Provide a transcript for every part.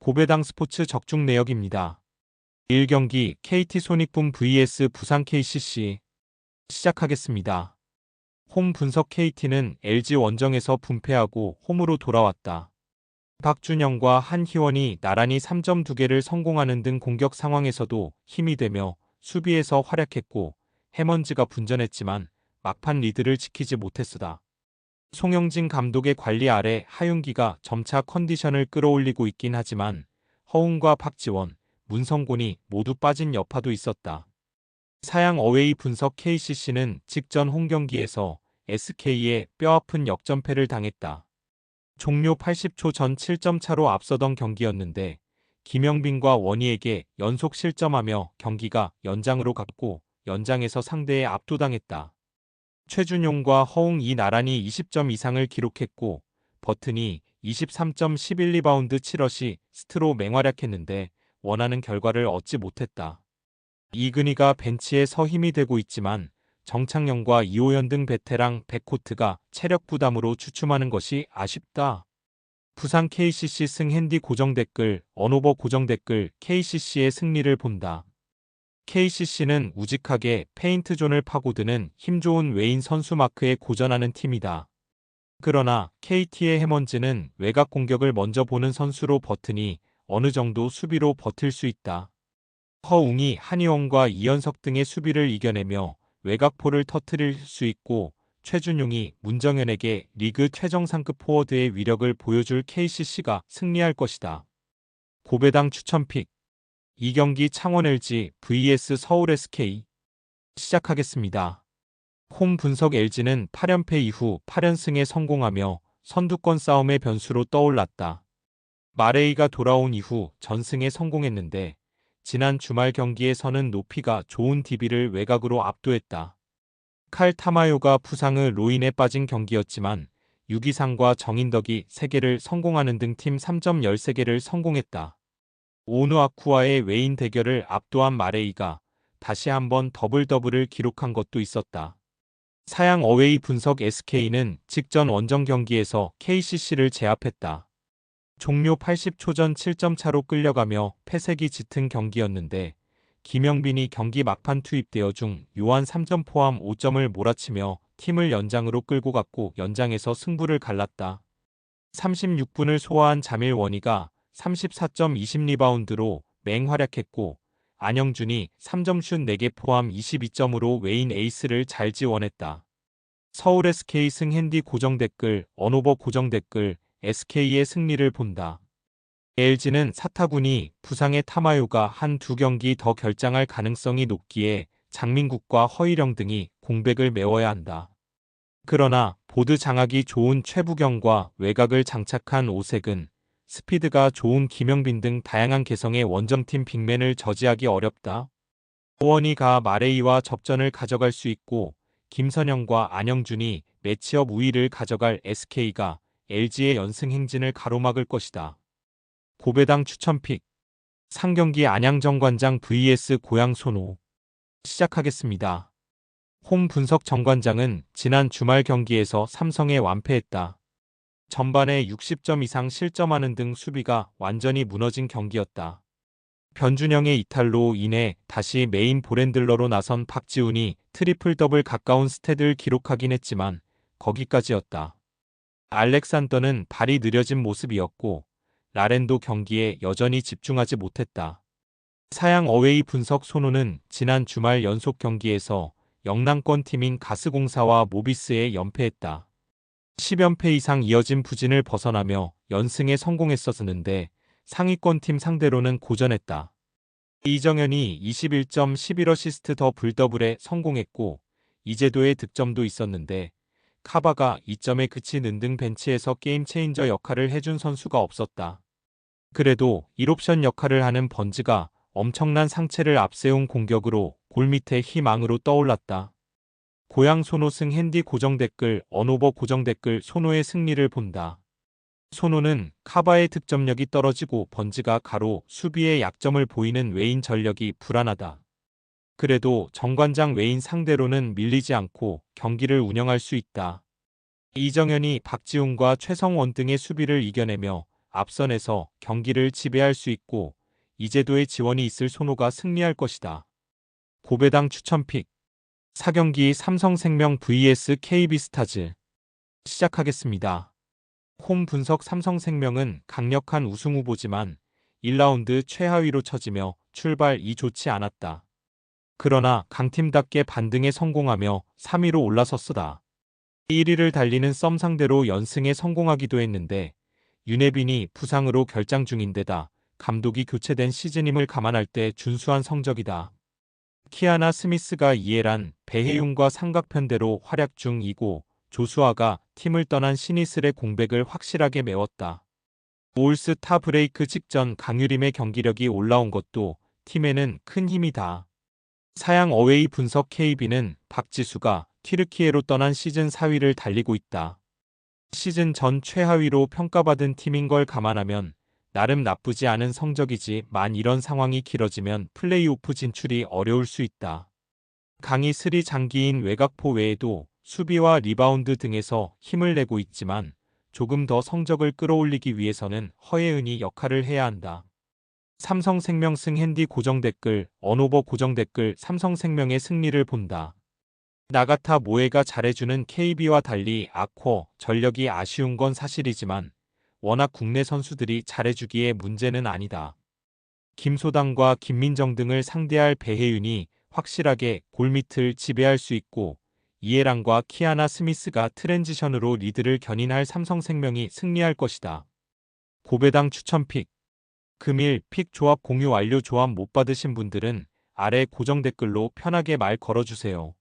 고배당 스포츠 적중 내역입니다. 1경기 KT 손익분 vs 부산 KCC 시작하겠습니다. 홈 분석 KT는 LG 원정에서 분패하고 홈으로 돌아왔다. 박준영과 한희원이 나란히 3점 2개를 성공하는 등 공격 상황에서도 힘이 되며 수비에서 활약했고 해먼즈가 분전했지만 막판 리드를 지키지 못했으다. 송영진 감독의 관리 아래 하윤기가 점차 컨디션을 끌어올리고 있긴 하지만 허웅과 박지원, 문성곤이 모두 빠진 여파도 있었다. 사양 어웨이 분석 KCC는 직전 홈경기에서 SK에 뼈아픈 역전패를 당했다. 종료 80초 전 7점 차로 앞서던 경기였는데 김영빈과 원희에게 연속 실점하며 경기가 연장으로 갔고 연장에서 상대에 압도당했다. 최준용과 허웅이 나란히 20점 이상을 기록했고 버튼이 23점 11리바운드 7어시스트로 맹활약했는데 원하는 결과를 얻지 못했다. 이근희가 벤치에 서 힘이 되고 있지만 정창영과 이호연 등 베테랑 백코트가 체력 부담으로 주춤하는 것이 아쉽다. 부산 KCC 승 핸디 고정 댓글 언오버 고정 댓글 KCC의 승리를 본다. KCC는 우직하게 페인트존을 파고드는 힘 좋은 외인 선수 마크에 고전하는 팀이다. 그러나 KT의 해먼즈는 외곽 공격을 먼저 보는 선수로 버튼이 어느 정도 수비로 버틸 수 있다. 허웅이 한희원과 이현석 등의 수비를 이겨내며 외곽포를 터뜨릴 수 있고 최준용이 문정현에게 리그 최정상급 포워드의 위력을 보여줄 KCC가 승리할 것이다. 고배당 추천픽 2경기 창원 LG vs 서울 SK 시작하겠습니다. 홈 분석 LG는 8연패 이후 8연승에 성공하며 선두권 싸움의 변수로 떠올랐다. 마레이가 돌아온 이후 전승에 성공했는데 지난 주말 경기에서는 높이가 좋은 DB를 외곽으로 압도했다. 칼 타마요가 부상으로 인해 빠진 경기였지만 유기상과 정인덕이 3개를 성공하는 등 팀 3점 13개를 성공했다. 오누아쿠와의 외인 대결을 압도한 마레이가 다시 한번 더블더블을 기록한 것도 있었다. 사양 어웨이 분석 SK는 직전 원정 경기에서 KCC를 제압했다. 종료 80초 전 7점 차로 끌려가며 패색이 짙은 경기였는데 김영빈이 경기 막판 투입되어 중 요한 3점 포함 5점을 몰아치며 팀을 연장으로 끌고 갔고 연장에서 승부를 갈랐다. 36분을 소화한 자밀 원희가 34점 20리바운드로 맹활약했고 안영준이 3점 슛 4개 포함 22점으로 외인 에이스를 잘 지원했다. 서울 SK 승 핸디 고정 댓글 언오버 고정 댓글 SK의 승리를 본다. LG는 사타구니 부상의 타마요가 한두 경기 더 결장할 가능성이 높기에 장민국과 허일영 등이 공백을 메워야 한다. 그러나 보드 장악이 좋은 최부경과 외곽을 장착한 오색은 스피드가 좋은 김영빈 등 다양한 개성의 원정팀 빅맨을 저지하기 어렵다. 오원희가 마레이와 접전을 가져갈 수 있고 김선영과 안영준이 매치업 우위를 가져갈 SK가 LG의 연승 행진을 가로막을 것이다. 고배당 추천픽 상경기 안양정관장 vs 고양 손호 시작하겠습니다. 홈 분석 정관장은 지난 주말 경기에서 삼성에 완패했다. 전반에 60점 이상 실점하는 등 수비가 완전히 무너진 경기였다. 변준영의 이탈로 인해 다시 메인 볼핸들러로 나선 박지훈이 트리플 더블 가까운 스탯을 기록하긴 했지만 거기까지였다. 알렉산더는 발이 느려진 모습이었고 라렌도 경기에 여전히 집중하지 못했다. 사양 어웨이 분석 손호는 지난 주말 연속 경기에서 영남권 팀인 가스공사와 모비스에 연패했다. 10연패 이상 이어진 부진을 벗어나며 연승에 성공했었는데 상위권 팀 상대로는 고전했다. 이정현이 21점 11어시스트 더블 더블에 성공했고 이재도의 득점도 있었는데 카바가 2점에 그치는 등 벤치에서 게임 체인저 역할을 해준 선수가 없었다. 그래도 1옵션 역할을 하는 번즈가 엄청난 상체를 앞세운 공격으로 골밑의 희망으로 떠올랐다. 고양 손호 승 핸디 고정 댓글 언오버 고정 댓글 손호의 승리를 본다. 손호는 카바의 득점력이 떨어지고 번즈가 가로 수비의 약점을 보이는 외인 전력이 불안하다. 그래도 정관장 외인 상대로는 밀리지 않고 경기를 운영할 수 있다. 이정현이 박지훈과 최성원 등의 수비를 이겨내며 앞선에서 경기를 지배할 수 있고 이재도의 지원이 있을 손호가 승리할 것이다. 고배당 추천픽 4경기 삼성생명 vs KB스타즈 시작하겠습니다. 홈 분석 삼성생명은 강력한 우승 후보지만 1라운드 최하위로 처지며 출발이 좋지 않았다. 그러나 강팀답게 반등에 성공하며 3위로 올라섰으다. 1위를 달리는 썸 상대로 연승에 성공하기도 했는데 윤혜빈이 부상으로 결장 중인데다 감독이 교체된 시즌임을 감안할 때 준수한 성적이다. 키아나 스미스가 이해란, 배혜윤과 삼각편대로 활약 중이고 조수아가 팀을 떠난 시니슬의 공백을 확실하게 메웠다. 올스타 브레이크 직전 강유림의 경기력이 올라온 것도 팀에는 큰 힘이다. 사양 어웨이 분석 KB는 박지수가 튀르키예로 떠난 시즌 4위를 달리고 있다. 시즌 전 최하위로 평가받은 팀인 걸 감안하면 나름 나쁘지 않은 성적이지만 이런 상황이 길어지면 플레이오프 진출이 어려울 수 있다. 강희 3 장기인 외곽포 외에도 수비와 리바운드 등에서 힘을 내고 있지만 조금 더 성적을 끌어올리기 위해서는 허예은이 역할을 해야 한다. 삼성생명 승 핸디 고정 댓글, 언오버 고정 댓글 삼성생명의 승리를 본다. 나가타 모에가 잘해주는 KB와 달리 아쿼, 전력이 아쉬운 건 사실이지만 워낙 국내 선수들이 잘해주기에 문제는 아니다. 김소당과 김민정 등을 상대할 배혜윤이 확실하게 골밑을 지배할 수 있고 이해랑과 키아나 스미스가 트랜지션으로 리드를 견인할 삼성생명이 승리할 것이다. 고배당 추천픽 금일 픽 조합 공유 완료. 조합 못 받으신 분들은 아래 고정 댓글로 편하게 말 걸어주세요.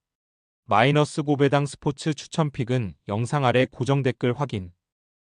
마이너스 고배당 스포츠 추천픽은 영상 아래 고정 댓글 확인.